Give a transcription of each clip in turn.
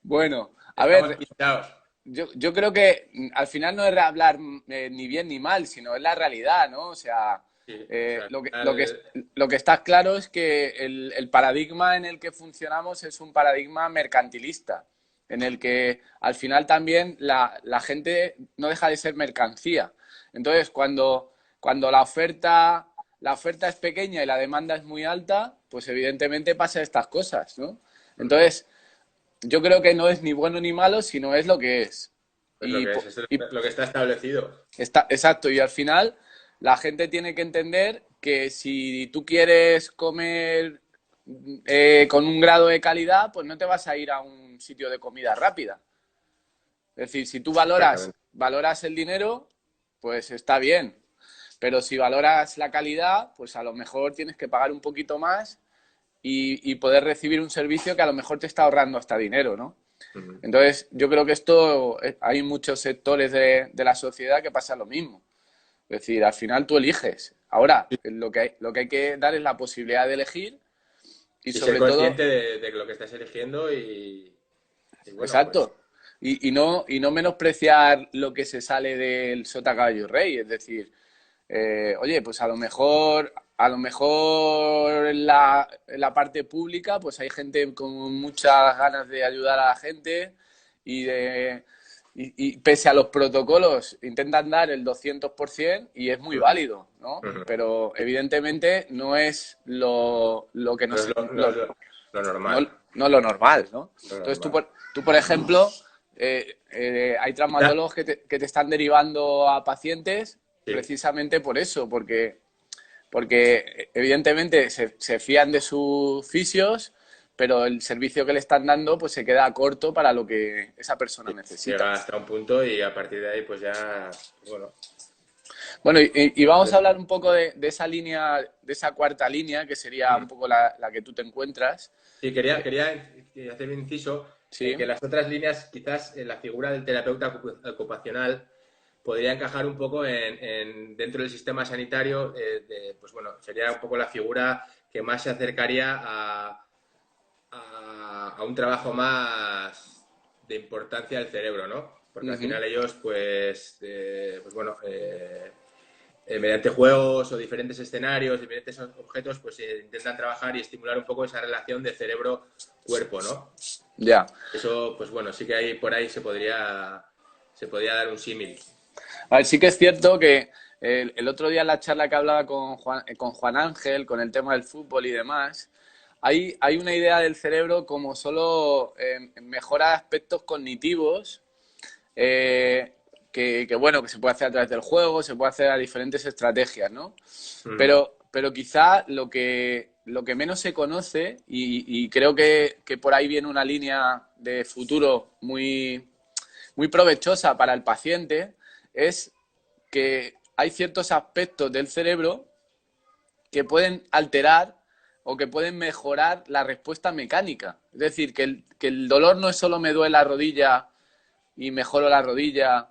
Bueno, a Estamos ver, pinchados. yo creo que al final no es hablar ni bien ni mal, sino es la realidad, ¿no? O sea, Sí, o eh, sea, al lo que, lo que, final, lo que está claro es que el paradigma en el que funcionamos es un paradigma mercantilista, en el que al final también la gente no deja de ser mercancía. Entonces, cuando la oferta es pequeña y la demanda es muy alta, pues evidentemente pasa estas cosas, ¿no? Entonces, yo creo que no es ni bueno ni malo, sino es lo que es. es lo Y, que es, lo que está establecido. exacto, y al final la gente tiene que entender que si tú quieres comer con un grado de calidad, pues no te vas a ir a un sitio de comida rápida. Es decir, si tú valoras, Exactamente. valoras el dinero, pues está bien. Pero si valoras la calidad, pues a lo mejor tienes que pagar un poquito más y poder recibir un servicio que a lo mejor te está ahorrando hasta dinero, ¿no? Ujú. Entonces, yo creo que esto, hay muchos sectores de la sociedad que pasa lo mismo. Es decir, al final tú eliges. Ahora, lo que hay que dar es la posibilidad de elegir y Y ser sobre todo, consciente de lo que estás eligiendo y bueno, pues exacto, y no menospreciar lo que se sale del sota caballo y rey. Es decir, oye, pues a lo mejor en la parte pública, pues hay gente con muchas ganas de ayudar a la gente y de y pese a los protocolos intentan dar el 200% y es muy ujú, válido, ¿no? ujú. Pero evidentemente no es lo que No es nos, no es lo no, normal. no lo normal, ¿no? Lo Entonces normal. tú por ejemplo, hay Quizá- traumatólogos que te están derivando a pacientes sí. precisamente por eso, porque evidentemente se fían de sus fisios, pero el servicio que le están dando pues se queda corto para lo que esa persona Sí, necesita. llega hasta un punto y a partir de ahí, pues ya, bueno. Bueno, y vamos a hablar un poco de esa línea, de esa cuarta línea, que sería un Mm. poco la que tú te encuentras. Sí, quería hacer un inciso en Sí, que las otras líneas, quizás en la figura del terapeuta ocupacional, podría encajar un poco dentro del sistema sanitario, pues bueno, sería un poco la figura que más se acercaría a un trabajo más de importancia del cerebro, ¿no? Porque al ujú, final ellos, pues bueno, mediante juegos o diferentes escenarios, diferentes objetos, pues intentan trabajar y estimular un poco esa relación de cerebro-cuerpo, ¿no? ya. Eso, pues bueno, sí que ahí por ahí se podría dar un símil. A ver, sí que es cierto que el otro día en la charla que hablaba con Juan Ángel, con el tema del fútbol y demás, hay una idea del cerebro como solo mejora aspectos cognitivos eh, bueno, que se puede hacer a través del juego, se puede hacer a diferentes estrategias, ¿no? Ujú. Pero quizá lo que menos se conoce, y creo que por ahí viene una línea de futuro muy provechosa para el paciente, es que hay ciertos aspectos del cerebro que pueden alterar o que pueden mejorar la respuesta mecánica. Es decir, que el dolor no es solo me duele la rodilla y mejoro la rodilla,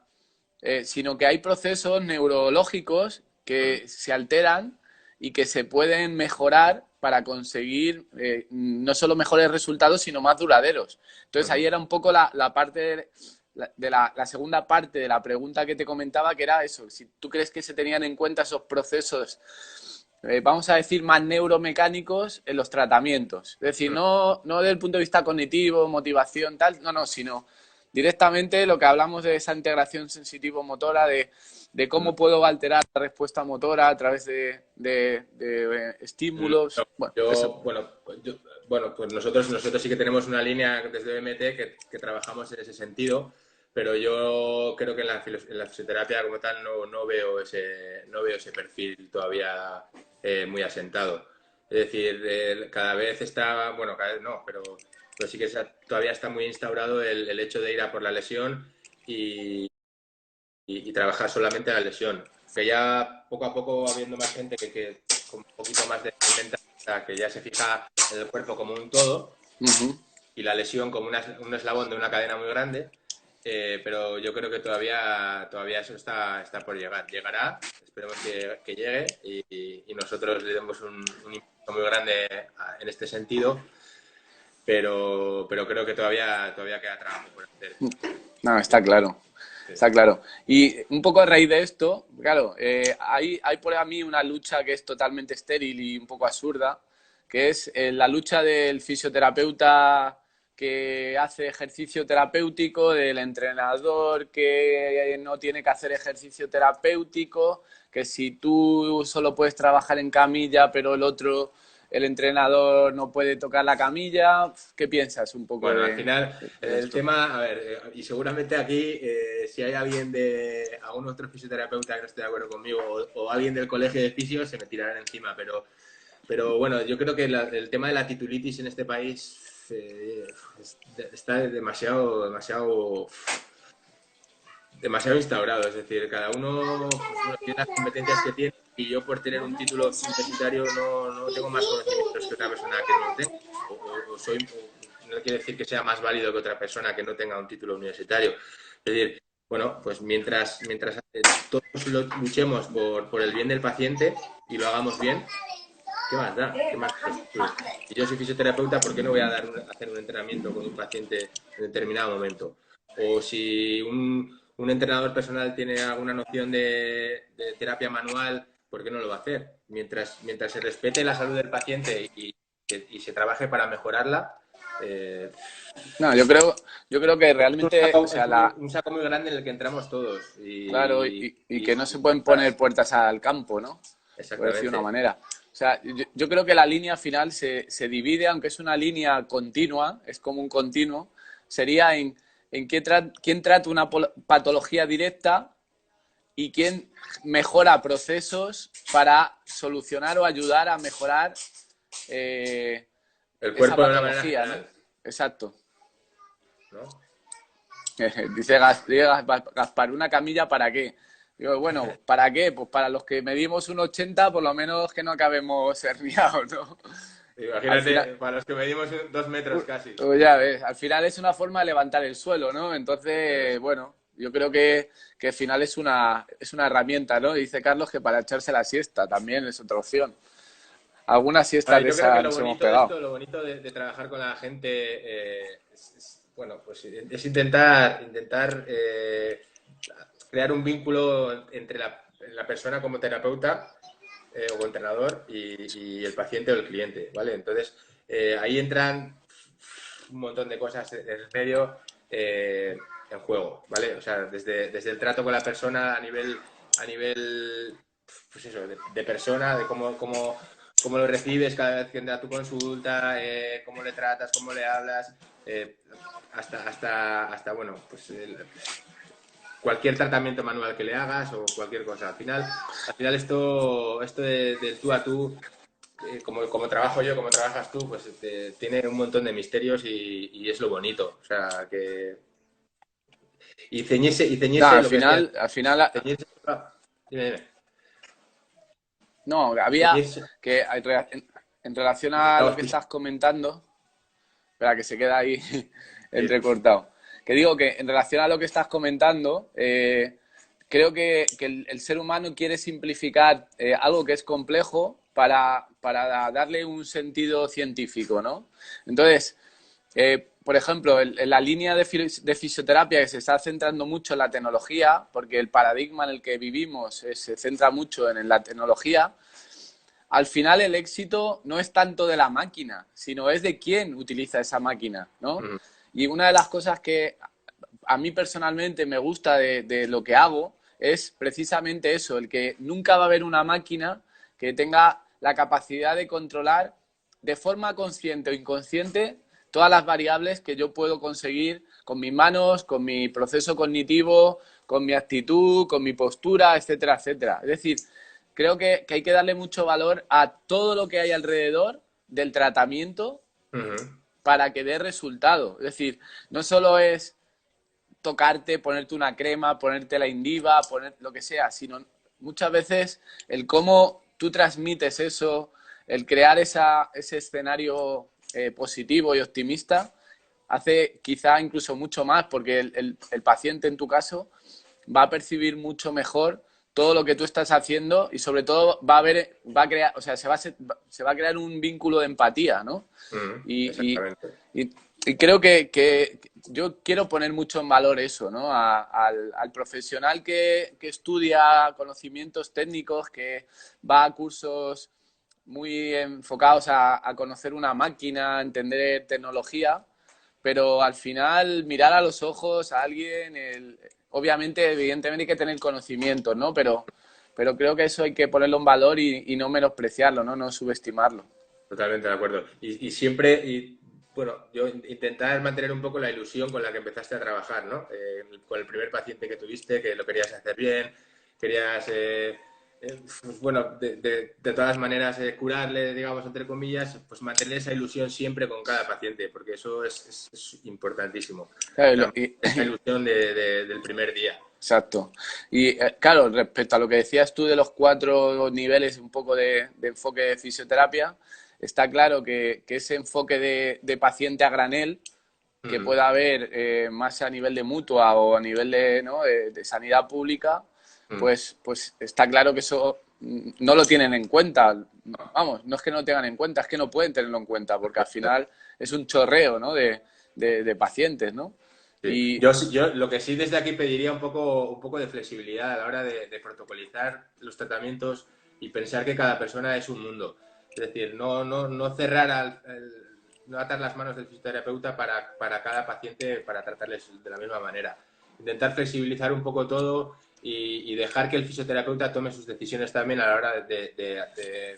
sino que hay procesos neurológicos Mm. que se alteran y que se pueden mejorar para conseguir no solo mejores resultados, sino más duraderos. Entonces ahí Ujú. era un poco la parte de la segunda parte de la pregunta que te comentaba, que era eso, si tú crees que se tenían en cuenta esos procesos, vamos a decir, más neuromecánicos en los tratamientos. Es decir, no desde el punto de vista cognitivo, motivación, tal, no, sino directamente lo que hablamos de esa integración sensitivo-motora, de Mm. cómo puedo alterar la respuesta motora a través de Mm. estímulos. Bueno, eso. Yo, bueno, bueno, pues nosotros sí que tenemos una línea desde BMT que trabajamos en ese sentido, pero yo creo que en la fisioterapia como tal no veo ese perfil todavía muy asentado. Es decir, cada vez está, bueno, cada vez no, pero sí que todavía está muy instaurado el hecho de ir a por la lesión y trabajar solamente la lesión. Que ya poco a poco va habiendo más gente que con un poquito más de mentalidad, que ya se fija en el cuerpo como un todo Ujú. y la lesión como un eslabón de una cadena muy grande, pero yo creo que todavía eso está por llegar. Llegará, esperemos que llegue y nosotros le demos un impulso muy grande en este sentido pero creo que todavía queda trabajo por hacer. No, está claro. Sí. Está claro. Y un poco a raíz de esto, claro, hay por a mí una lucha que es totalmente estéril y un poco absurda, que es la lucha del fisioterapeuta que hace ejercicio terapéutico, del entrenador que no tiene que hacer ejercicio terapéutico, que si tú solo puedes trabajar en camilla, pero el otro, el entrenador no puede tocar la camilla. ¿Qué piensas un poco Bueno, al final, de el esto? tema, a ver, y seguramente aquí, si hay alguien de algún otro fisioterapeuta que no esté de acuerdo conmigo o alguien del colegio de fisios, se me tirarán encima, pero bueno, yo creo que el tema de la titulitis en este país está demasiado instaurado. Es decir, cada uno, pues, bueno, tiene las competencias que tiene y yo por tener un título universitario no tengo más conocimientos que otra persona que no lo tenga. No quiere decir que sea más válido que otra persona que no tenga un título universitario. Es decir, bueno, pues mientras todos luchemos por el bien del paciente y lo hagamos bien, ¿qué más da? ¿Qué más da? Si yo soy fisioterapeuta, ¿por qué no voy a hacer un entrenamiento con un paciente en determinado momento? O si un entrenador personal tiene alguna noción de terapia manual, ¿por qué no lo va a hacer? Mientras se respete la salud del paciente y se trabaje para mejorarla, eh, No, yo creo que realmente, o sea, un saco muy grande en el que entramos todos. claro, y que no se pueden poner Ostras, puertas al campo, ¿no? Por decir de una exactamente. manera. O sea, yo creo que la línea final se divide, aunque es una línea continua, es como un continuo, sería en quién trata una patología directa y quién mejora procesos para solucionar o ayudar a mejorar eh, El esa cuerpo de una manera patología, ¿no? general, Exacto. ¿no? Dice Gaspar, ¿una camilla para qué? Digo, bueno, ¿para qué? Pues para los que medimos un 80, por lo menos que no acabemos herniados, ¿no? Al final, Imagínate, para los que medimos 2 metros casi. pues ya ves, al final es una forma de levantar el suelo, ¿no? Eso Entonces, es. bueno, yo creo que al final es una herramienta, ¿no? Dice Carlos que para echarse la siesta también es otra opción. Alguna A siesta ver, de yo creo que esas lo nos hemos bonito de pegado. esto, lo bonito de trabajar con la gente, bueno, pues es intentar crear un vínculo entre la persona como terapeuta o entrenador y el paciente o el cliente, ¿vale? Entonces, ahí entran un montón de cosas en medio en juego, ¿vale? O sea, desde el trato con la persona a nivel pues eso, de persona, de cómo lo recibes cada vez que entra a tu consulta, cómo le tratas, cómo le hablas, hasta bueno, pues cualquier tratamiento manual que le hagas o cualquier cosa. Al final esto del tú a tú, como trabajo yo, como trabajas tú, pues tiene un montón de misterios y es lo bonito. O sea, No, ceñirse lo que decía, al final, ceñirse, dime, dime. no, había Ceñirse, que en relación a lo estamos que pisos. estás comentando, espera, que se queda ahí Sí. entrecortado. Que digo que en relación a lo que estás comentando, creo que el ser humano quiere simplificar algo que es complejo para darle un sentido científico, ¿no? Entonces, por ejemplo, en la línea de fisioterapia que se está centrando mucho en la tecnología, porque el paradigma en el que vivimos se centra mucho en la tecnología, al final el éxito no es tanto de la máquina, sino es de quién utiliza esa máquina, ¿no? Mm, Y una de las cosas que a mí personalmente me gusta de lo que hago es precisamente eso, el que nunca va a haber una máquina que tenga la capacidad de controlar de forma consciente o inconsciente todas las variables que yo puedo conseguir con mis manos, con mi proceso cognitivo, con mi actitud, con mi postura, etcétera, etcétera. Es decir, creo que hay que darle mucho valor a todo lo que hay alrededor del tratamiento ujú. para que dé resultado. Es decir, no solo es tocarte, ponerte una crema, ponerte la Indiva, poner lo que sea, sino muchas veces el cómo tú transmites eso, el crear ese escenario positivo y optimista, hace quizá incluso mucho más, porque el paciente en tu caso va a percibir mucho mejor todo lo que tú estás haciendo y sobre todo va a crear, o sea, se va a crear un vínculo de empatía, ¿no? Y, Exactamente. y, y creo que yo quiero poner mucho en valor eso, ¿no? Al profesional que estudia conocimientos técnicos, que va a cursos muy enfocados a conocer una máquina, a entender tecnología, pero al final mirar a los ojos a alguien, obviamente, evidentemente hay que tener conocimientos, ¿no? Pero creo que eso hay que ponerlo en valor y no menospreciarlo, ¿no? No subestimarlo. Totalmente de acuerdo. Y siempre, bueno, yo intentar mantener un poco la ilusión con la que empezaste a trabajar, ¿no? Con el primer paciente que tuviste, que lo querías hacer bien, querías, pues bueno, de todas las maneras curarle, digamos, entre comillas, pues mantener esa ilusión siempre con cada paciente, porque eso es importantísimo. Claro, Esa ilusión del primer día. exacto. Y claro, respecto a lo que decías tú de los 4 niveles un poco de enfoque de fisioterapia, está claro que ese enfoque de paciente a granel, que Mm, pueda haber más a nivel de mutua o a nivel de, ¿no? de sanidad pública, mm. pues está claro que eso no lo tienen en cuenta. Vamos, no es que no lo tengan en cuenta, es que no pueden tenerlo en cuenta, porque al final es un chorreo, ¿no? de pacientes, ¿no? Sí. Y Yo lo que sí desde aquí pediría un poco de flexibilidad a la hora de protocolizar los tratamientos y pensar que cada persona es un mundo. Es decir, no cerrar no atar las manos del fisioterapeuta para cada paciente para tratarles de la misma manera. Intentar flexibilizar un poco todo y dejar que el fisioterapeuta tome sus decisiones también a la hora de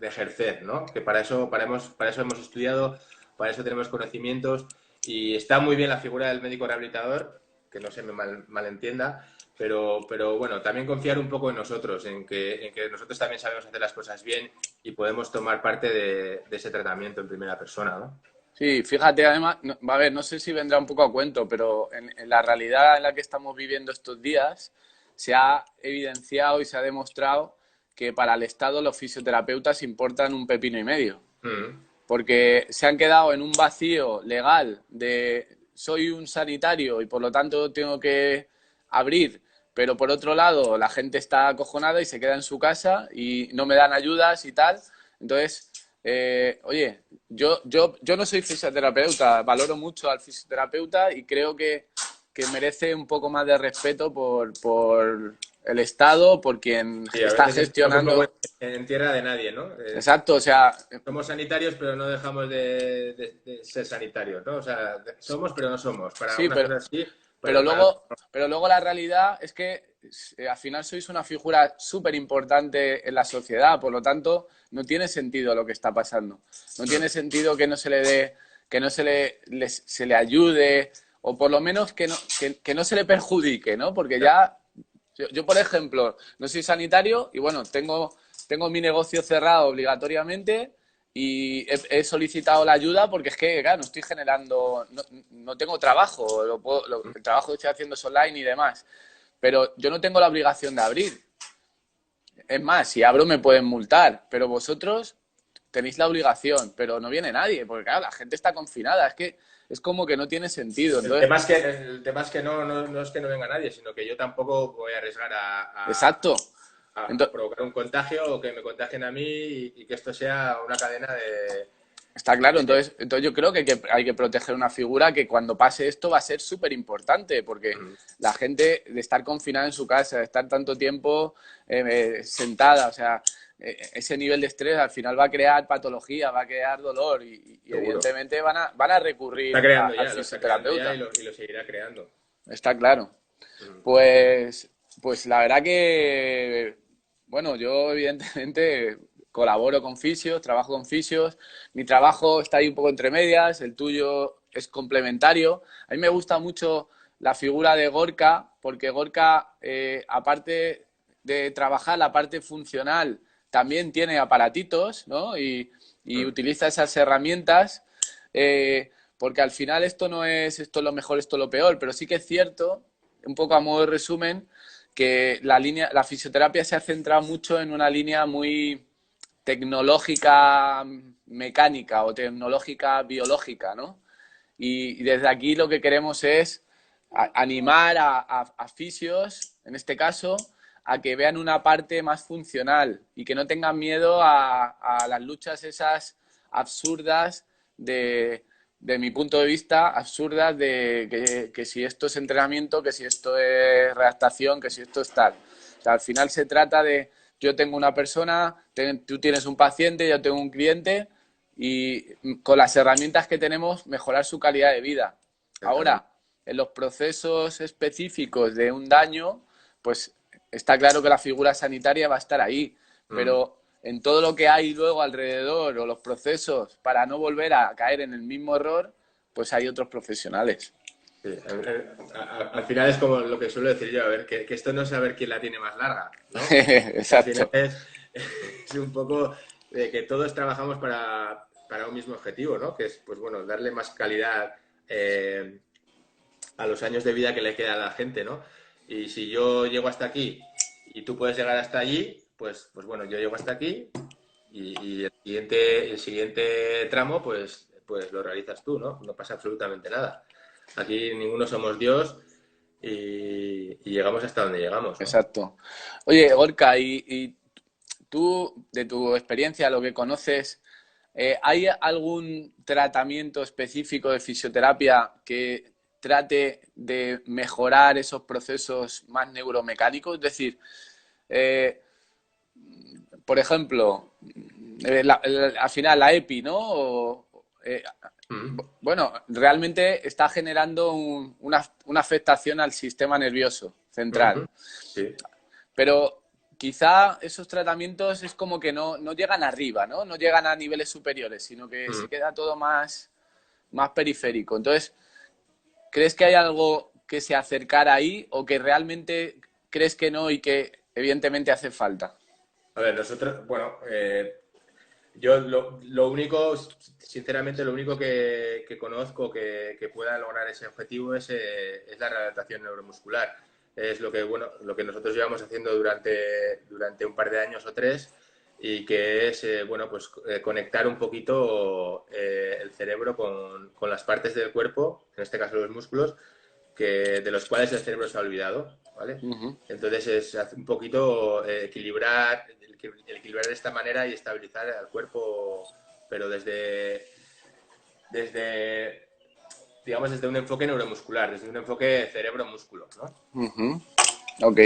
ejercer, ¿no? Que para eso hemos estudiado, para eso tenemos conocimientos y está muy bien la figura del médico rehabilitador, que no se me malentienda, pero bueno, también confiar un poco en nosotros, en que nosotros también sabemos hacer las cosas bien y podemos tomar parte de ese tratamiento en primera persona, ¿no? sí, fíjate, además, a ver, no sé si vendrá un poco a cuento, pero en la realidad en la que estamos viviendo estos días, se ha evidenciado y se ha demostrado que para el Estado los fisioterapeutas importan un pepino y medio, Mm, porque se han quedado en un vacío legal de soy un sanitario y por lo tanto tengo que abrir, pero por otro lado la gente está acojonada y se queda en su casa y no me dan ayudas y tal. Entonces, oye, yo no soy fisioterapeuta, valoro mucho al fisioterapeuta y creo que merece un poco más de respeto por el Estado, por quien sí, a está veces estamos un poco gestionando. en tierra de nadie, ¿no? Exacto, o sea, Somos sanitarios, pero no dejamos de ser sanitarios, ¿no? O sea, somos, pero no somos. Para sí, unas pero, cosas sí, Pero para otras luego, pero luego la realidad es que al final sois una figura súper importante en la sociedad, por lo tanto, no tiene sentido lo que está pasando. No no. tiene sentido que no se le dé, que no se le ayude, o por lo menos que no se le perjudique, ¿no? Porque Ya, ya, yo, por ejemplo, no soy sanitario y bueno, tengo mi negocio cerrado obligatoriamente y he solicitado la ayuda porque es que, claro, no estoy generando, no tengo trabajo, el trabajo que estoy haciendo es online y demás, pero yo no tengo la obligación de abrir. Es más, si abro me pueden multar, pero vosotros tenéis la obligación, pero no viene nadie, porque claro, la gente está confinada, es que es como que no tiene sentido. Entonces, el tema es que no es que no venga nadie, sino que yo tampoco voy a arriesgar exacto. a Entonces, provocar un contagio o que me contagien a mí y que esto sea una cadena está claro, de- entonces yo creo que hay que proteger una figura que cuando pase esto va a ser súper importante, porque la gente de estar confinada en su casa, de estar tanto tiempo sentada, o sea, ese nivel de estrés al final va a crear patología, va a crear dolor y seguro. evidentemente van a recurrir al Lo está creando ya fisioterapeuta, y lo seguirá creando. está claro. Pues la verdad que, bueno, yo evidentemente colaboro con fisios, trabajo con fisios. Mi trabajo está ahí un poco entre medias, el tuyo es complementario. A mí me gusta mucho la figura de Gorka, porque Gorka, aparte de trabajar la parte funcional, también tiene aparatitos, ¿no? Y Mm, utiliza esas herramientas, porque al final esto no es esto es lo mejor, esto es lo peor, pero sí que es cierto, un poco a modo de resumen, que la fisioterapia se ha centrado mucho en una línea muy tecnológica mecánica o tecnológica biológica, ¿no? Y desde aquí lo que queremos es animar a fisios, en este caso, a que vean una parte más funcional y que no tengan miedo a las luchas esas absurdas de mi punto de vista, absurdas que si esto es entrenamiento, que si esto es redactación, que si esto es tal. O sea, al final se trata de yo tengo una persona, tú tienes un paciente, yo tengo un cliente y con las herramientas que tenemos mejorar su calidad de vida. Ahora, en los procesos específicos de un daño, pues está claro que la figura sanitaria va a estar ahí, pero en todo lo que hay luego alrededor o los procesos para no volver a caer en el mismo error, pues hay otros profesionales. Sí, al final es como lo que suelo decir yo, a ver, que esto no es saber quién la tiene más larga, ¿no? Al final Exacto. es un poco de que todos trabajamos para un mismo objetivo, ¿no? Que es, pues bueno, darle más calidad a los años de vida que le queda a la gente, ¿no? Y si yo llego hasta aquí y tú puedes llegar hasta allí, pues bueno, yo llego hasta aquí y el siguiente tramo, pues lo realizas tú, ¿no? No pasa absolutamente nada. Aquí ninguno somos Dios y llegamos hasta donde llegamos, ¿no? Exacto. Oye, Gorka, y tú, de tu experiencia, lo que conoces, ¿hay algún tratamiento específico de fisioterapia que trate de mejorar esos procesos más neuromecánicos? Es decir, eh, por ejemplo, al final la EPI, ¿no? Mm, Bueno, realmente está generando una afectación al sistema nervioso central. mm, sí. Pero quizá esos tratamientos es como que no llegan arriba, ¿no? No llegan a niveles superiores, sino que se Mm. queda todo más periférico. Entonces, ¿crees que hay algo que se acercara ahí o que realmente crees que no y que evidentemente hace falta? A ver, nosotros, bueno, yo lo único, sinceramente, lo único que conozco que pueda lograr ese objetivo es la readaptación neuromuscular. Es lo que, bueno, lo que nosotros llevamos haciendo durante un par de años o tres y que es, bueno, pues conectar un poquito el cerebro con las partes del cuerpo, en este caso los músculos, de los cuales el cerebro se ha olvidado, ¿vale? Uh -huh. Entonces es un poquito equilibrar de esta manera y estabilizar al cuerpo, pero desde, digamos, desde un enfoque neuromuscular, desde un enfoque cerebro-músculo, ¿no? Uh -huh. Ok.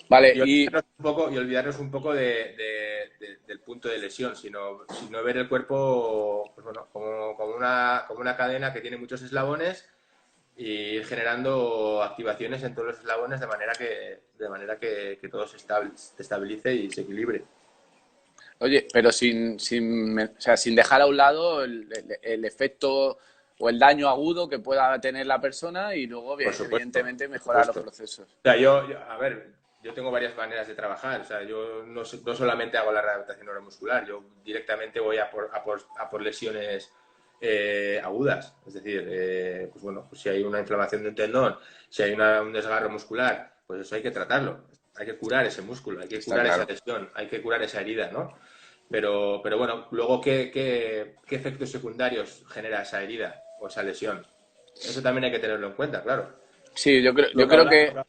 Vale, y Y olvidarnos un poco del punto de lesión, sino ver el cuerpo, pues bueno, como una cadena que tiene muchos eslabones y ir generando activaciones en todos los eslabones de manera que todo se estabilice y se equilibre. oye, pero o sea, sin dejar a un lado el efecto o el daño agudo que pueda tener la persona y luego, evidentemente, Por mejorar los supuesto. procesos. O sea, a ver, yo tengo varias maneras de trabajar. O sea, yo no solamente hago la readaptación neuromuscular, yo directamente voy a por lesiones agudas. Es decir, pues bueno, pues si hay una inflamación de un tendón, si hay un desgarro muscular, pues eso hay que tratarlo. Hay que curar ese músculo, hay que Está curar esa claro. lesión, hay que curar esa herida, ¿no? Pero bueno, luego, ¿qué efectos secundarios genera esa herida o esa lesión? Eso también hay que tenerlo en cuenta, claro. Sí, yo creo, Lo yo que creo habla,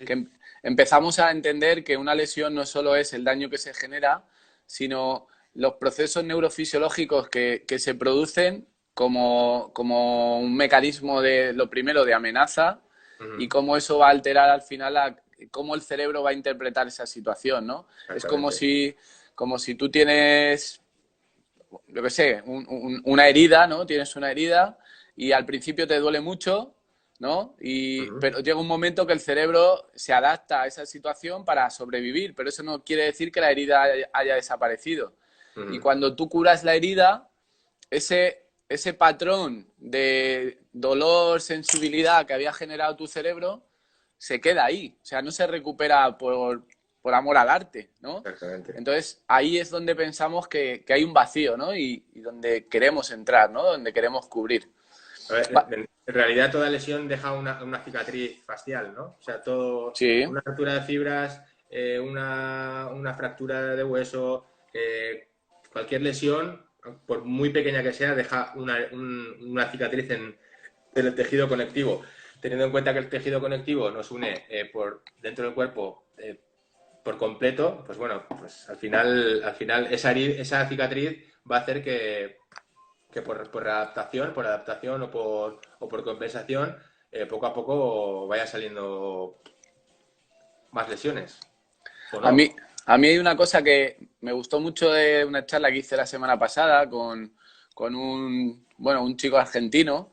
que, empezamos a entender que una lesión no solo es el daño que se genera, sino los procesos neurofisiológicos que se producen como un mecanismo de, lo primero, de amenaza y Ujú, cómo eso va a alterar al final cómo el cerebro va a interpretar esa situación, ¿no? Es exactamente. como si tú tienes, yo qué sé, una herida, ¿no? Tienes una herida y al principio te duele mucho, ¿no? Ujú, Pero llega un momento que el cerebro se adapta a esa situación para sobrevivir, pero eso no quiere decir que la herida haya desaparecido. Y ujú. cuando tú curas la herida, ese patrón de dolor, sensibilidad que había generado tu cerebro, se queda ahí. O sea, no se recupera por amor al arte, ¿no? Exactamente. Entonces, ahí es donde pensamos que hay un vacío, ¿no? Y donde queremos entrar, ¿no? Donde queremos cubrir. A ver, Va, en realidad toda lesión deja una cicatriz facial, ¿no? O sea, sí, una rotura de fibras, una fractura de hueso, cualquier lesión, por muy pequeña que sea, deja una cicatriz en el tejido conectivo. Teniendo en cuenta que el tejido conectivo nos une por dentro del cuerpo por completo, pues bueno, pues al final esa cicatriz va a hacer que por adaptación o por compensación, poco a poco vaya saliendo más lesiones, ¿o A no? mí, a mí hay una cosa que me gustó mucho de una charla que hice la semana pasada con un chico argentino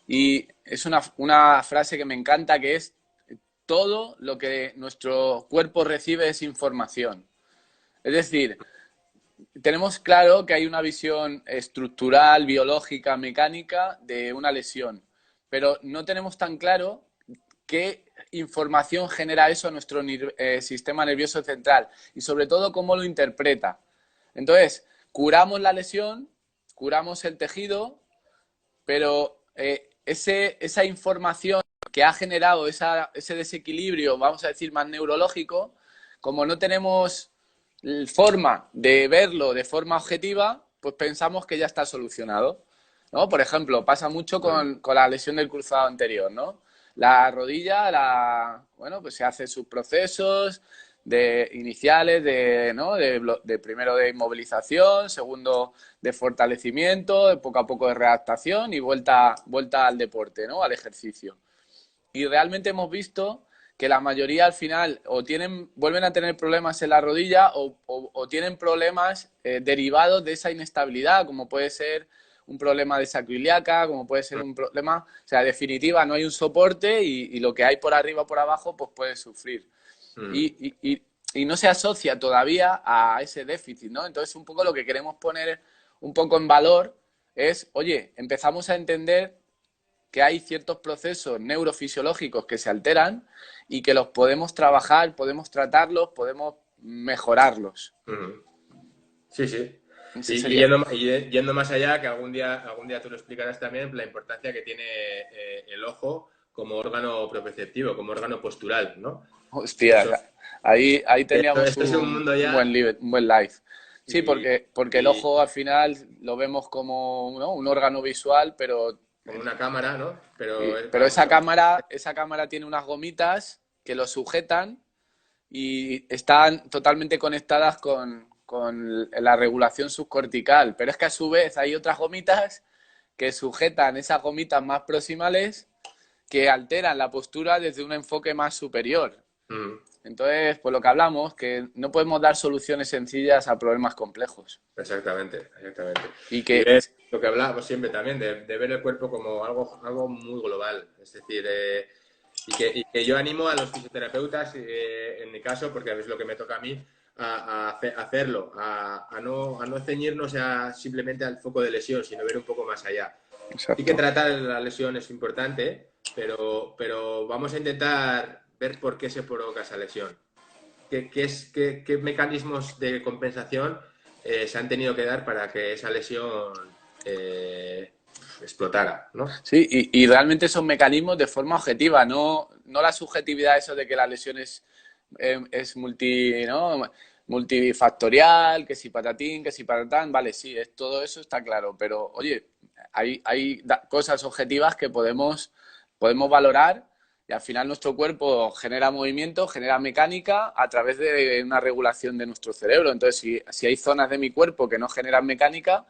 y es una frase que me encanta que es todo lo que nuestro cuerpo recibe es información. Es decir, tenemos claro que hay una visión estructural, biológica, mecánica de una lesión, pero no tenemos tan claro qué información genera eso a nuestro sistema nervioso central y sobre todo cómo lo interpreta. Entonces, curamos la lesión, curamos el tejido, pero esa información que ha generado ese desequilibrio, vamos a decir, más neurológico, como no tenemos forma de verlo de forma objetiva, pues pensamos que ya está solucionado, ¿no? Por ejemplo, pasa mucho con la lesión del cruzado anterior, ¿no? La rodilla, bueno, pues se hace sus procesos iniciales ¿no? de primero de inmovilización, segundo de fortalecimiento, de poco a poco de readaptación y vuelta al deporte, ¿no? Al ejercicio. Y realmente hemos visto que la mayoría al final vuelven a tener problemas en la rodilla o tienen problemas derivados de esa inestabilidad, como puede ser un problema de sacroiliaca, como puede ser un problema, o sea, definitiva, no hay un soporte y lo que hay por arriba o por abajo, pues puede sufrir. Y no se asocia todavía a ese déficit, ¿no? Entonces, un poco lo que queremos poner un poco en valor es, oye, empezamos a entender que hay ciertos procesos neurofisiológicos que se alteran y que los podemos trabajar, podemos tratarlos, podemos mejorarlos. Sí, sí. Ese Y sería. yendo más allá, que algún día tú lo explicarás también, la importancia que tiene el ojo como órgano proprioceptivo, como órgano postural, ¿no? Hostia, Eso, ahí tendríamos esto es un mundo buen ya live. Sí, y, porque el y ojo al final lo vemos como, ¿no? Un órgano visual, pero como una cámara, ¿no? Pero pero esa cámara tiene unas gomitas que lo sujetan y están totalmente conectadas con la regulación subcortical. Pero es que a su vez hay otras gomitas que sujetan esas gomitas más proximales que alteran la postura desde un enfoque más superior. mm, Entonces, por lo que hablamos, que no podemos dar soluciones sencillas a problemas complejos. exactamente, exactamente. Y Y que, ver lo que hablábamos siempre también, de ver el cuerpo como algo muy global. Es decir, y que yo animo a los fisioterapeutas, en mi caso, porque es lo que me toca a mí, a hacerlo, a no ceñirnos simplemente al foco de lesión, sino ver un poco más allá. Sí que exacto. tratar la lesión es importante, pero vamos a intentar ver por qué se provoca esa lesión. ¿Qué mecanismos de compensación se han tenido que dar para que esa lesión eh, explotara, ¿no? Sí, y realmente son mecanismos de forma objetiva, no la subjetividad eso de que la lesión es ¿no? Multifactorial, que si patatín, que si patatán, vale, sí, todo eso está claro, pero oye, hay cosas objetivas que podemos valorar y al final nuestro cuerpo genera movimiento, genera mecánica a través de una regulación de nuestro cerebro. Entonces, si hay zonas de mi cuerpo que no generan mecánica,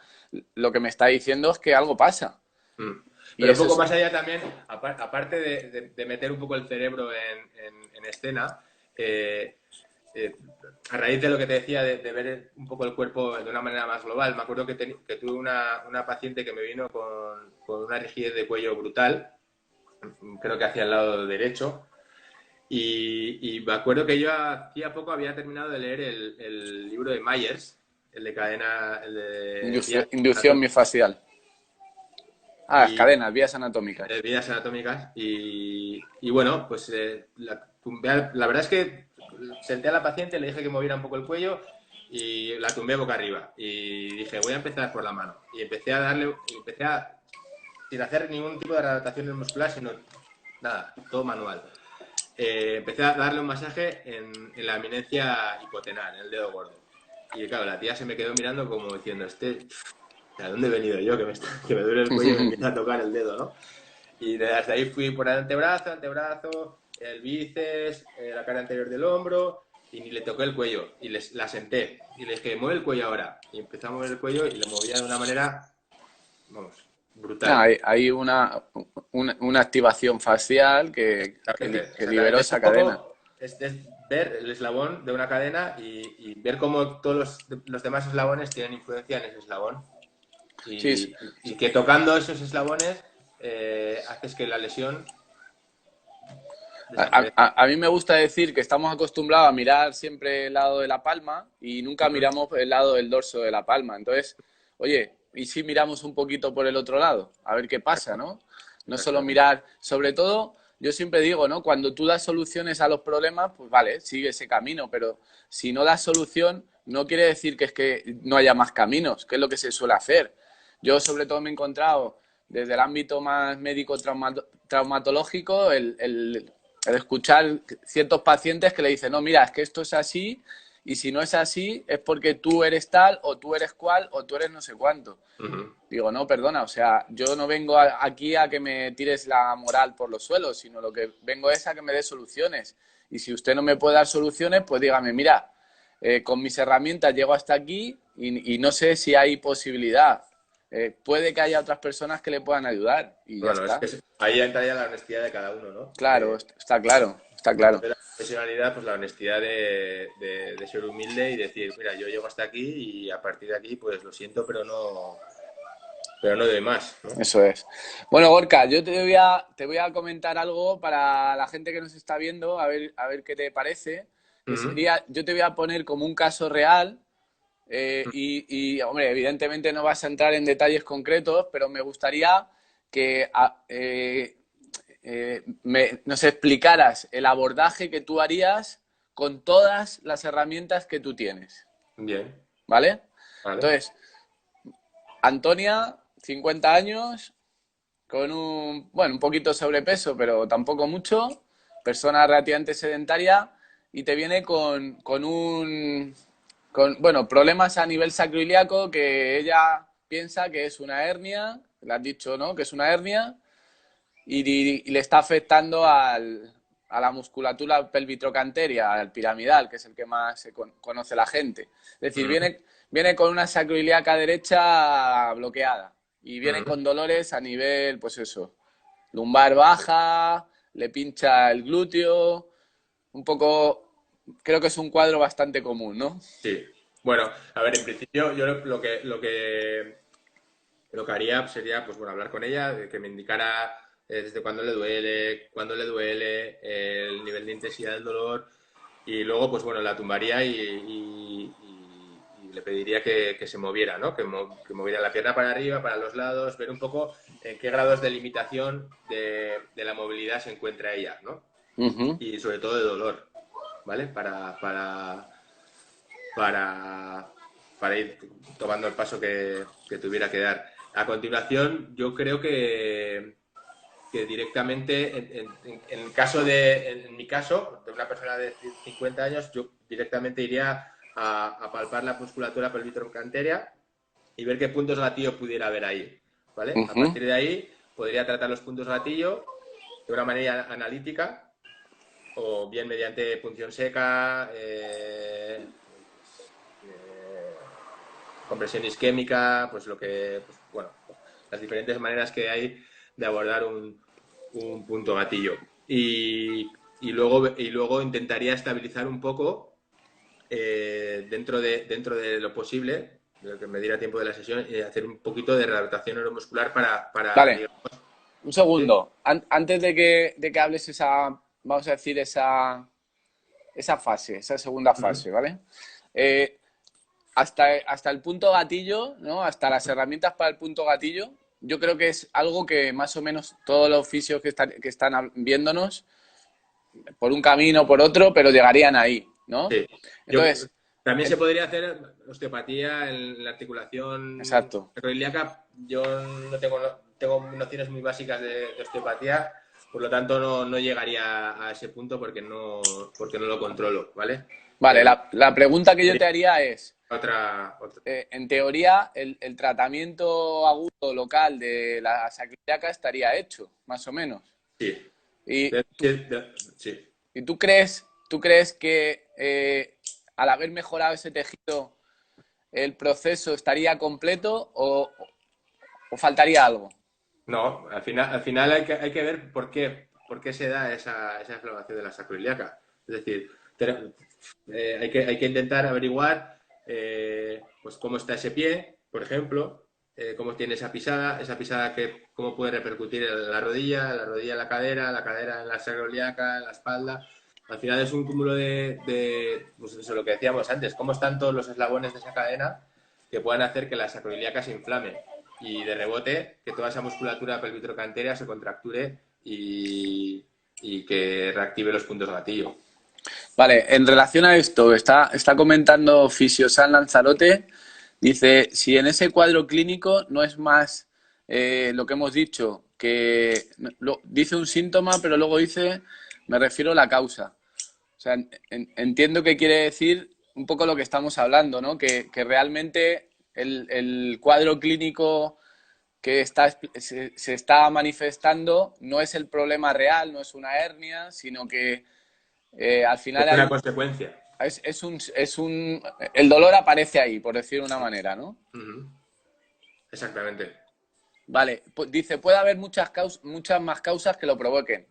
lo que me está diciendo es que algo pasa. Mm. Y Pero un eso poco es, más allá también, aparte de meter un poco el cerebro en escena, eh, eh, a raíz de lo que te decía de ver un poco el cuerpo de una manera más global, me acuerdo que tuve una paciente que me vino con una rigidez de cuello brutal, creo que hacia el lado derecho, y me acuerdo que yo hacía poco había terminado de leer el libro de Myers, el de cadena, el de vías inducción miofascial. Ah, las y cadenas, vías anatómicas. vidas anatómicas y bueno, pues la verdad es que senté a la paciente, le dije que moviera un poco el cuello y la tumbé boca arriba y dije voy a empezar por la mano y sin hacer ningún tipo de adaptaciones musculares, sino nada, todo manual. Empecé a darle un masaje en la eminencia hipotenar, en el dedo gordo. Y claro, la tía se me quedó mirando como diciendo, ¿a dónde he venido yo? Que me duele el cuello y me empieza a tocar el dedo, ¿no? Y desde ahí fui por el antebrazo, el bíceps, la cara anterior del hombro y ni le toqué el cuello y la senté y le dije, mueve el cuello ahora. Y empezó a mover el cuello y lo movía de una manera, vamos, brutal. Hay una activación facial Exactamente, que liberó exactamente. Es un esa cadena. poco es ver el eslabón de una cadena y ver cómo todos los demás eslabones tienen influencia en ese eslabón Sí, y que tocando esos eslabones haces que la lesión desaparezca. a mí me gusta decir que estamos acostumbrados a mirar siempre el lado de la palma y nunca Ujú. miramos el lado del dorso de la palma. Entonces, oye, ¿y si miramos un poquito por el otro lado? A ver qué pasa, ¿no? No solo Exactamente. mirar, sobre todo, yo siempre digo, ¿no? Cuando tú das soluciones a los problemas, pues vale, sigue ese camino, pero si no das solución, no quiere decir que es que no haya más caminos, que es lo que se suele hacer. Yo sobre todo me he encontrado desde el ámbito más médico traumatológico el escuchar ciertos pacientes que le dicen, no, mira, es que esto es así y si no es así es porque tú eres tal o tú eres cual o tú eres no sé cuánto. Ujú. Digo, no, perdona, o sea, yo no vengo aquí a que me tires la moral por los suelos, sino lo que vengo es a que me des soluciones. Y si usted no me puede dar soluciones, pues dígame, mira, con mis herramientas llego hasta aquí y no sé si hay posibilidad. Puede que haya otras personas que le puedan ayudar y ya Bueno, es está. que ahí entraría la honestidad de cada uno, ¿no? Claro, está claro, está claro. De la profesionalidad, pues la honestidad de ser humilde y decir, mira, yo llego hasta aquí y a partir de aquí, pues lo siento, pero no doy más, ¿no? Eso es. Bueno, Gorka, yo te voy a comentar algo para la gente que nos está viendo, a ver qué te parece. Que Ujú. sería, yo te voy a poner como un caso real hombre, evidentemente no vas a entrar en detalles concretos, pero me gustaría que nos explicaras el abordaje que tú harías con todas las herramientas que tú tienes, Bien, ¿vale? vale. Entonces, Antonia, 50 años, con bueno, un poquito de sobrepeso, pero tampoco mucho, persona relativamente sedentaria, y te viene bueno, problemas a nivel sacroiliaco que ella piensa que es una hernia, le has dicho, ¿no? Que es una hernia, y le está afectando a la musculatura pelvitrocanteria, al piramidal, que es el que más conoce la gente. Es decir, Ujú, viene con una sacroiliaca derecha bloqueada y viene ujú. con dolores a nivel, pues eso, lumbar baja, le pincha el glúteo, un poco, creo que es un cuadro bastante común, ¿no? Sí. Bueno, a ver, en principio yo lo que haría sería, pues bueno, hablar con ella, de que me indicara desde cuándo le duele, cuándo le duele, el nivel de intensidad del dolor y luego, pues bueno, la tumbaría y le pediría que se moviera, ¿no? Que moviera la pierna para arriba, para los lados, ver un poco en qué grados de limitación de la movilidad se encuentra ella, ¿no? Uh -huh. Y sobre todo de dolor, ¿vale? Para, para ir tomando el paso que tuviera que dar. A continuación, yo creo que directamente, en caso en mi caso, de una persona de 50 años, yo directamente iría a palpar la musculatura pelvitrocanteria y ver qué puntos gatillo pudiera haber ahí, ¿vale? Uh A -huh. partir de ahí podría tratar los puntos gatillo de una manera analítica o bien mediante punción seca, compresión isquémica, pues lo que, pues, bueno, las diferentes maneras que hay de abordar un punto gatillo. Y luego intentaría estabilizar un poco dentro de lo posible, de lo que me diera tiempo de la sesión, y hacer un poquito de readaptación neuromuscular Vale, digamos, un ¿sí? segundo. Antes de que hables vamos a decir, esa fase, esa segunda Uh -huh. fase, ¿vale? Eh, hasta el punto gatillo, ¿no? Hasta las herramientas para el punto gatillo, yo creo que es algo que más o menos todos los fisios que están viéndonos, por un camino o por otro, pero llegarían ahí, ¿no? Sí. Yo, Entonces, también se en- podría hacer osteopatía en la articulación exacto. sacroiliaca. Yo no tengo, tengo nociones muy básicas de osteopatía, por lo tanto no llegaría a ese punto porque no lo controlo, ¿vale? Vale, Pero la pregunta que yo sería te haría es, otra. en teoría, el tratamiento agudo local de la sacroiliaca estaría hecho, más o menos. Sí. Y De- tú, sí. ¿Y tú crees que al haber mejorado ese tejido, el proceso estaría completo o faltaría algo? No, al final hay que ver por qué se da esa inflamación de la sacroiliaca. Es decir, hay que intentar averiguar pues cómo está ese pie, por ejemplo, cómo tiene esa pisada que, cómo puede repercutir en la rodilla en la cadera en la sacroiliaca, en la espalda. Al final es un cúmulo pues eso, lo que decíamos antes, cómo están todos los eslabones de esa cadena que puedan hacer que la sacroiliaca se inflame y de rebote que toda esa musculatura pelvitrocantérea se contracture y que reactive los puntos gatillo. Vale, en relación a esto, está comentando Fisiosan Lanzarote, dice, si en ese cuadro clínico no es más lo que hemos dicho, que dice un síntoma, pero luego dice, me refiero a la causa. O sea, entiendo que quiere decir un poco lo que estamos hablando, ¿no? Que realmente el cuadro clínico que se está manifestando no es el problema real, no es una hernia, sino que al Es final una consecuencia. el dolor aparece ahí, por decir de una manera, ¿no? Exactamente. Vale, dice, puede haber muchas más causas que lo provoquen,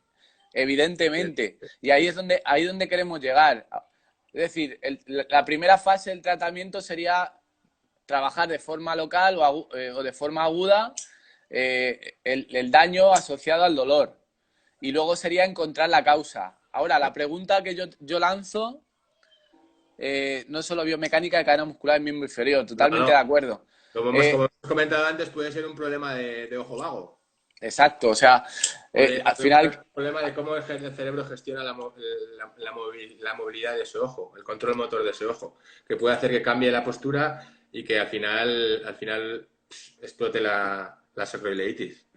evidentemente, y ahí es donde queremos llegar. Es decir, la primera fase del tratamiento sería trabajar de forma local o de forma aguda el daño asociado al dolor. Y luego sería encontrar la causa. Ahora, la pregunta que yo lanzo no solo biomecánica de cadena muscular del miembro inferior, No, totalmente no. de acuerdo. Como hemos comentado antes, puede ser un problema de ojo vago. Exacto, o sea, al Puede final, un problema de cómo el cerebro gestiona la movilidad de ese ojo, el control motor de ese ojo, que puede hacer que cambie la postura y que al final explote la sacroileitis.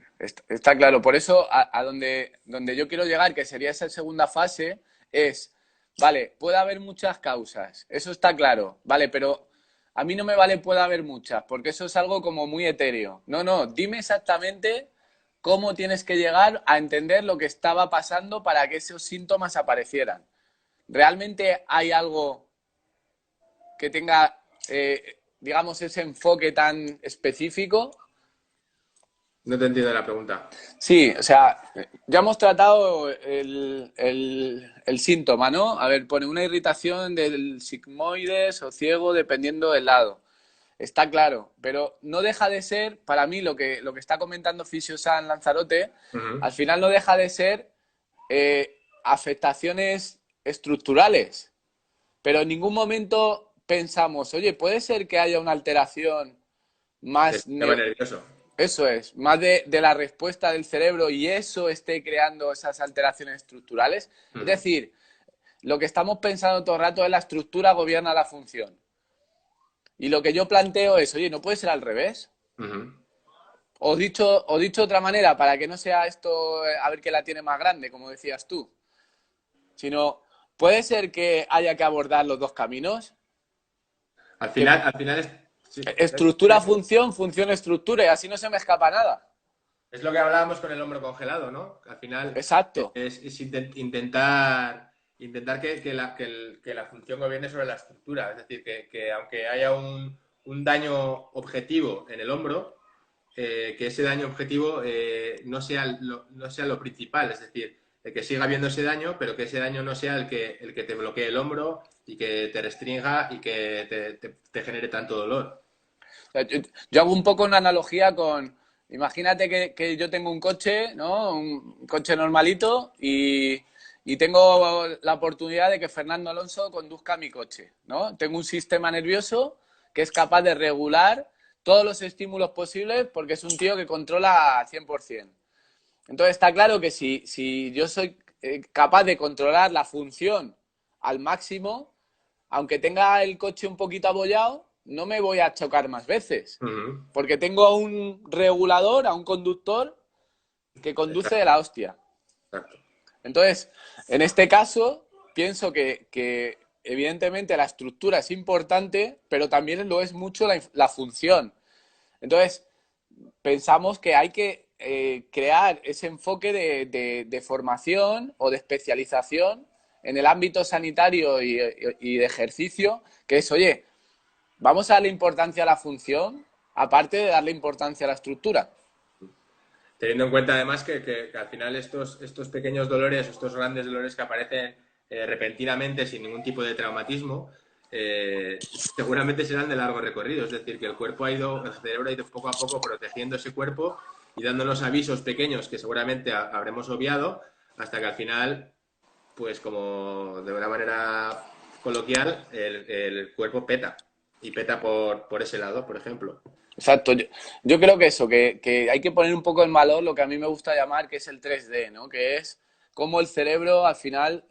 está claro. Por eso, a donde yo quiero llegar, que sería esa segunda fase, es, vale, puede haber muchas causas, eso está claro, vale, pero a mí no me vale puede haber muchas, porque eso es algo como muy etéreo. No, no, dime exactamente cómo tienes que llegar a entender lo que estaba pasando para que esos síntomas aparecieran. ¿Realmente hay algo que tenga, digamos, ese enfoque tan específico? No te entiendo la pregunta. Sí, o sea, ya hemos tratado el síntoma, ¿no? A ver, pone una irritación del sigmoides o ciego dependiendo del lado. Está claro, pero no deja de ser, para mí, lo que está comentando Fisiosan Lanzarote, al final no deja de ser afectaciones estructurales. Pero en ningún momento pensamos, oye, puede ser que haya una alteración El más sistema nervioso. eso es, más de la respuesta del cerebro y eso esté creando esas alteraciones estructurales. Es decir, lo que estamos pensando todo el rato es la estructura gobierna la función. Y lo que yo planteo es, oye, ¿no puede ser al revés? O dicho de otra manera, para que no sea esto a ver qué la tiene más grande, como decías tú, sino, ¿puede ser que haya que abordar los dos caminos? Que Al final sí, estructura-función, función-estructura, y así no se me escapa nada. es lo que hablábamos con el hombro congelado, ¿no? Al final Exacto. es intentar que la función gobierne sobre la estructura. Es decir, que aunque haya un daño objetivo en el hombro, que ese daño objetivo no sea lo principal. Es decir, que siga habiendo ese daño, pero que ese daño no sea el que te bloquee el hombro y que te restrinja y que te genere tanto dolor. O sea, yo hago un poco una analogía con, imagínate que yo tengo un coche, ¿no? Un coche normalito y tengo la oportunidad de que Fernando Alonso conduzca mi coche, ¿no? Tengo un sistema nervioso que es capaz de regular todos los estímulos posibles porque es un tío que controla al 100%. Entonces está claro que si yo soy capaz de controlar la función al máximo, aunque tenga el coche un poquito abollado, no me voy a chocar más veces. Porque tengo a un regulador, a un conductor que conduce de Exacto, la hostia. exacto. Entonces, en este caso, pienso que evidentemente la estructura es importante, pero también lo es mucho la función. Entonces, pensamos que hay que crear ese enfoque de formación o de especialización en el ámbito sanitario y de ejercicio, que es, oye, vamos a darle importancia a la función, aparte de darle importancia a la estructura. Teniendo en cuenta además que al final estos pequeños dolores, estos grandes dolores que aparecen repentinamente sin ningún tipo de traumatismo, seguramente serán de largo recorrido. Es decir, que el cerebro ha ido poco a poco protegiendo ese cuerpo y dándonos avisos pequeños que seguramente habremos obviado hasta que al final, pues como de una manera coloquial, el cuerpo peta. Y peta por ese lado, por ejemplo. Exacto. Yo creo que eso, que hay que poner un poco en valor lo que a mí me gusta llamar que es el 3D, ¿no? Que es cómo el cerebro al final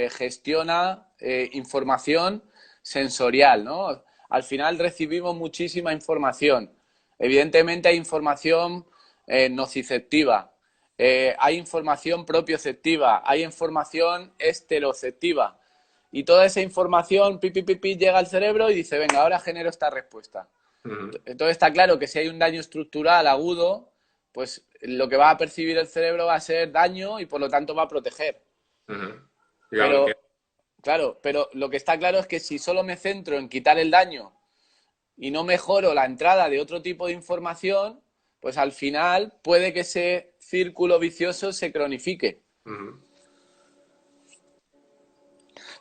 gestiona información sensorial, ¿no? Al final recibimos muchísima información. Evidentemente hay información nociceptiva, hay información propioceptiva, hay información esteroceptiva. Y toda esa información, llega al cerebro y dice, venga, ahora genero esta respuesta. Entonces está claro que si hay un daño estructural agudo, pues lo que va a percibir el cerebro va a ser daño y por lo tanto va a proteger. Pero, claro, pero lo que está claro es que si solo me centro en quitar el daño y no mejoro la entrada de otro tipo de información, pues al final puede que ese círculo vicioso se cronifique.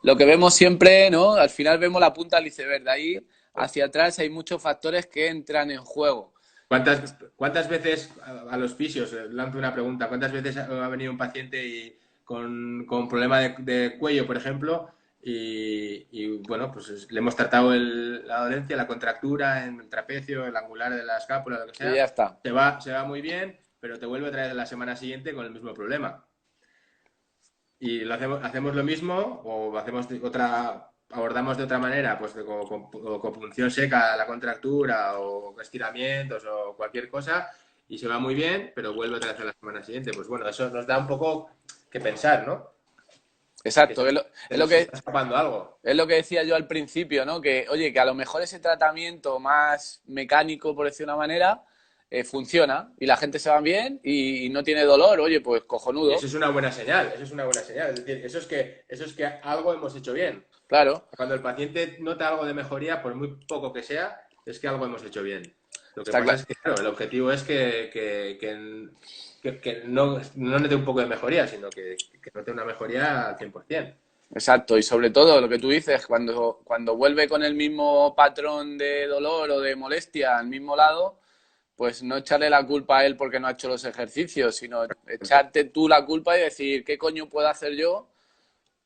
Lo que vemos siempre, ¿no? Al final vemos la punta del iceberg. De ahí hacia atrás hay muchos factores que entran en juego. ¿Cuántas veces a los fisios, lanzo una pregunta, cuántas veces ha venido un paciente con problema de cuello, por ejemplo, bueno, pues le hemos tratado la dolencia, la contractura en el trapecio, el angular de la escápula, lo que sea, Y ya está. se va muy bien, pero te vuelve a traer la semana siguiente con el mismo problema. Y hacemos lo mismo o abordamos de otra manera, pues con punción seca la contractura o estiramientos o cualquier cosa y se va muy bien, pero vuelve otra vez a la semana siguiente. Pues bueno, eso nos da un poco que pensar, ¿no? Exacto, Se está escapando algo. es lo que decía yo al principio, ¿no? Que, oye, que a lo mejor ese tratamiento más mecánico, por decir una manera, funciona y la gente se va bien y no tiene dolor, oye, pues Y cojonudo. eso es una buena señal, eso es una buena señal. Es decir, eso es que algo hemos hecho bien. Claro, Cuando el paciente nota algo de mejoría, por muy poco que sea, es que algo hemos hecho bien. Lo que está pasa claro. es que, claro, el objetivo es que no note un poco de mejoría, sino que note una mejoría al 100%. Exacto, y sobre todo lo que tú dices, cuando vuelve con el mismo patrón de dolor o de molestia al mismo lado, pues no echarle la culpa a él porque no ha hecho los ejercicios, sino echarte tú la culpa y decir, ¿qué coño puedo hacer yo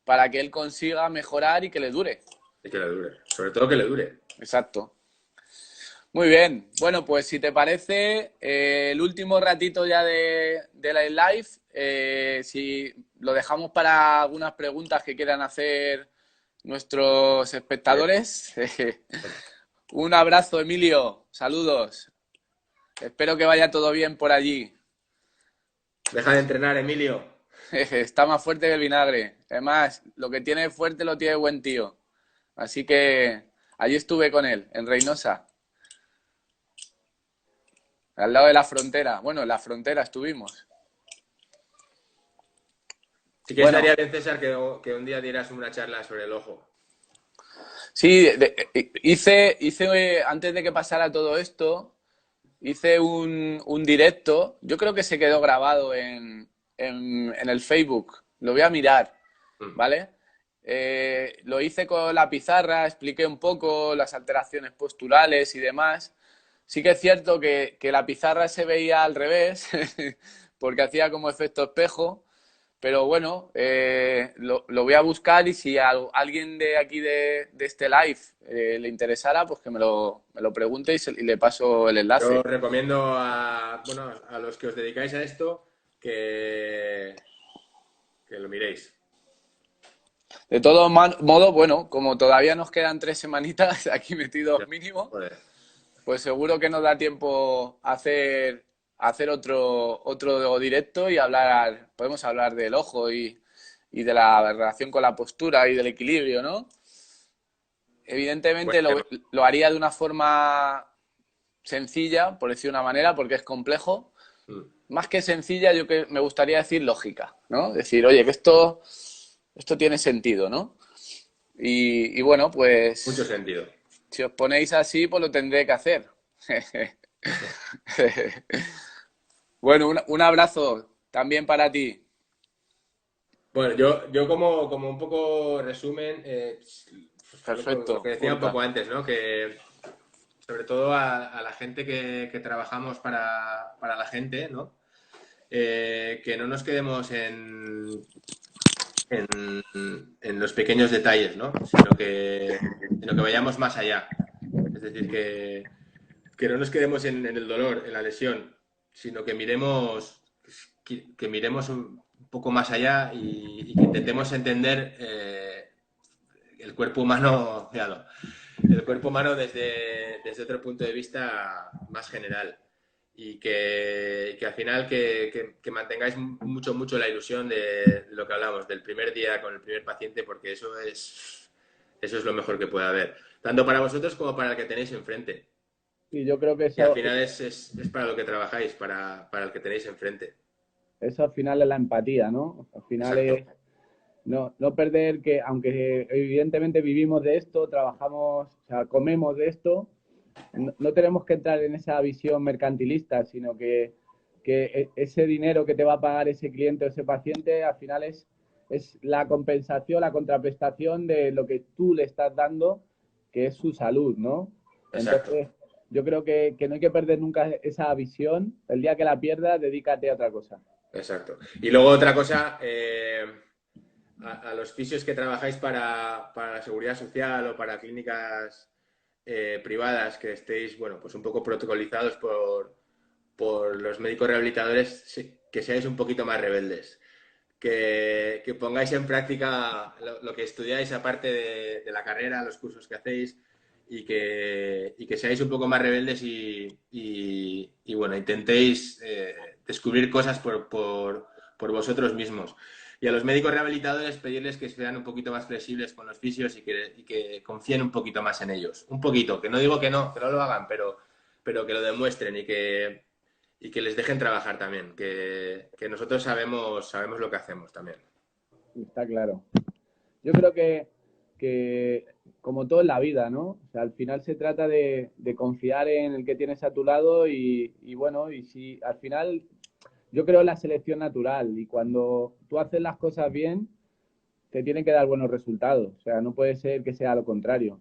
para que él consiga mejorar y que le dure? Y que le dure. Sobre todo que le dure. Exacto. Muy bien. Bueno, pues si te parece, el último ratito ya de la live, si lo dejamos para algunas preguntas que quieran hacer nuestros espectadores. Un abrazo, Emilio. Saludos. Espero que vaya todo bien por allí. Deja de entrenar, Emilio. Está más fuerte que el vinagre. Además, lo que tiene fuerte lo tiene buen tío. Así que allí estuve con él, en Reynosa, al lado de la frontera. Bueno, en la frontera estuvimos. Sí que Bueno, estaría bien, César, que un día dieras una charla sobre el ojo. sí, hice antes de que pasara todo esto, hice un directo. Yo creo que se quedó grabado en el Facebook. Lo voy a mirar, ¿vale? Lo hice con la pizarra, expliqué un poco las alteraciones posturales y demás. Sí que es cierto que la pizarra se veía al revés, porque hacía como efecto espejo, pero bueno, lo voy a buscar y si a alguien de aquí de este live le interesara, pues que me lo pregunte y le paso el Yo enlace. os recomiendo a los que os dedicáis a esto que lo miréis. De todo modo, bueno, como todavía nos quedan 3 semanitas aquí metidos mínimo, Joder. pues seguro que nos da tiempo hacer otro directo y podemos hablar del ojo y de la relación con la postura y del equilibrio, ¿no? Buen Evidentemente tema. lo haría de una forma sencilla, por decir una manera, porque es complejo. Más que sencilla, yo que me gustaría decir lógica, ¿no? Decir, oye, que esto esto tiene sentido, ¿no? Y bueno, Mucho pues sentido. si os ponéis así, pues lo tendré que hacer. Bueno, un abrazo también para ti. Bueno, yo como un poco resumen, lo que Perfecto, decía un Gorka. poco antes, ¿no? Que sobre todo a la gente que trabajamos para la gente, ¿no? Que no nos quedemos en los pequeños detalles, ¿no? Sino que vayamos más allá. Es decir, que no nos quedemos en el dolor, en la lesión, sino que miremos un poco más allá y que intentemos entender el cuerpo humano, claro, el cuerpo humano desde otro punto de vista más general y que al final que mantengáis mucho la ilusión de lo que hablamos, del primer día con el primer paciente, porque eso es lo mejor que puede haber, tanto para vosotros como para el que tenéis enfrente. Y yo creo que Y al eso, final es para lo que trabajáis, para el que tenéis enfrente. eso al final es la empatía, ¿no? Al final es Exacto. no perder que, aunque evidentemente vivimos de esto, trabajamos, o sea, comemos de esto, no tenemos que entrar en esa visión mercantilista, sino que ese dinero que te va a pagar ese cliente o ese paciente al final es la compensación, la contraprestación de lo que tú le estás dando, que es su salud, ¿no? Exacto. Entonces, yo creo que no hay que perder nunca esa visión. El día que la pierdas, dedícate a otra cosa. Exacto. Y luego otra cosa, a los fisios que trabajáis para la seguridad social o para clínicas privadas que estéis, bueno, pues un poco protocolizados por los médicos rehabilitadores, sí, que seáis un poquito más rebeldes. Que pongáis en práctica lo que estudiáis aparte de la carrera, los cursos que hacéis y que seáis un poco más rebeldes y bueno, intentéis descubrir cosas por vosotros mismos. Y a los médicos rehabilitadores pedirles que sean un poquito más flexibles con los fisios y que confíen un poquito más en ellos. Un poquito, que no digo que no lo hagan, pero que lo demuestren y que les dejen trabajar también, que nosotros sabemos lo que hacemos también. Está claro. Yo creo que como todo en la vida, ¿no? O sea, al final se trata de confiar en el que tienes a tu lado y bueno, y si al final yo creo en la selección natural y cuando tú haces las cosas bien, te tienen que dar buenos resultados. O sea, no puede ser que sea lo contrario.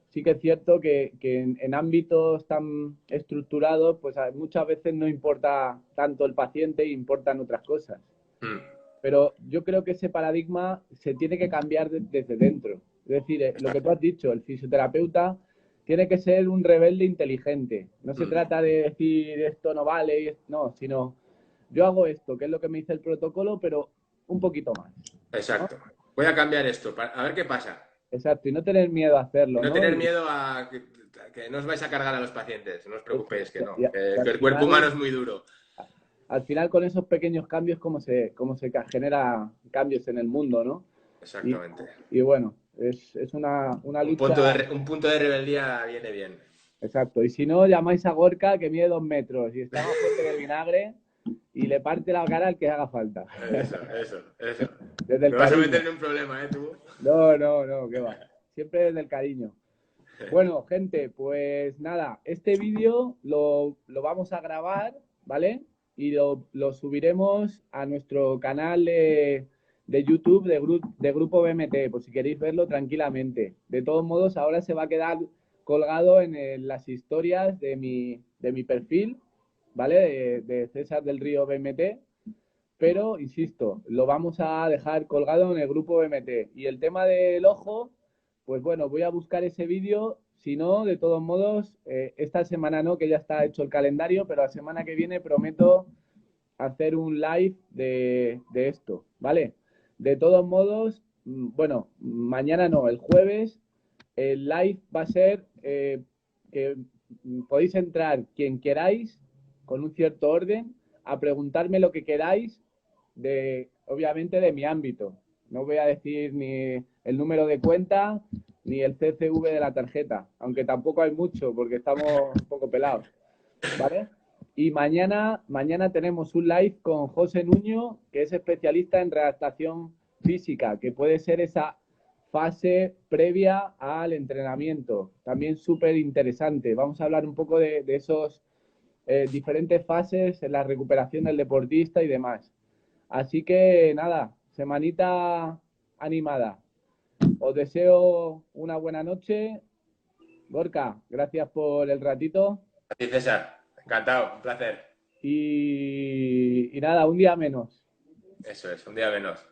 Sí que es cierto que en ámbitos tan estructurados, pues muchas veces no importa tanto el paciente, importan otras cosas. Mm, Pero yo creo que ese paradigma se tiene que cambiar desde dentro. Es decir, lo que tú exacto. has dicho, el fisioterapeuta tiene que ser un rebelde inteligente. No se Mm, trata de decir esto no vale, no, sino yo hago esto, que es lo que me dice el protocolo, pero un poquito más, ¿no? exacto. Voy a cambiar esto, a ver qué pasa. Exacto, y no tener miedo a Y hacerlo, no ¿no? tener miedo a que no os vais a cargar a los pacientes, no os preocupéis, que no. Y Que al el cuerpo humano final, es muy duro. con esos pequeños cambios, cómo se genera cambios en el mundo, ¿no? Y, Exactamente. y bueno, es una lucha. Un punto de rebeldía viene bien. Exacto. Y si no, llamáis a Gorka, que mide 2 metros y está más fuerte que el vinagre, y le parte la cara al que haga falta. Eso. Desde el Me vas a meter cariño. en un problema, ¿eh, tú? No, no, no, qué va. Siempre desde el cariño. Bueno, gente, pues nada, este vídeo lo vamos a grabar, ¿vale? Y lo subiremos a nuestro canal de YouTube de Grupo BMT, por si queréis verlo tranquilamente. De todos modos, ahora se va a quedar colgado en las historias de mi perfil, ¿vale? De César del Río BMT. Pero, insisto, lo vamos a dejar colgado en el grupo BMT. Y el tema del ojo, pues bueno, voy a buscar ese vídeo. Si no, de todos modos, esta semana no, que ya está hecho el calendario, pero la semana que viene prometo hacer un live de esto, ¿vale? De todos modos, bueno, mañana no, el jueves, el live va a ser que podéis entrar quien queráis, con un cierto orden, a preguntarme lo que queráis, obviamente de mi ámbito. No voy a decir ni el número de cuenta ni el CCV de la tarjeta, aunque tampoco hay mucho porque estamos un poco pelados, ¿vale? Y mañana tenemos un live con José Nuño, que es especialista en redactación física, que puede ser esa fase previa al entrenamiento. También súper interesante. Vamos a hablar un poco de esos diferentes fases en la recuperación del deportista y demás. Así que nada, semanita animada. Os deseo una buena noche. Gorka, gracias por el ratito. A ti, César. Encantado, un placer. Y nada, un día menos. Eso es, un día menos.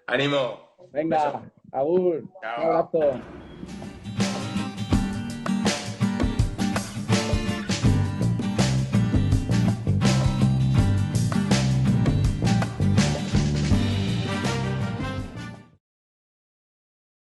¡Ánimo! Un beso. Venga, Agur, un Chao. abrazo.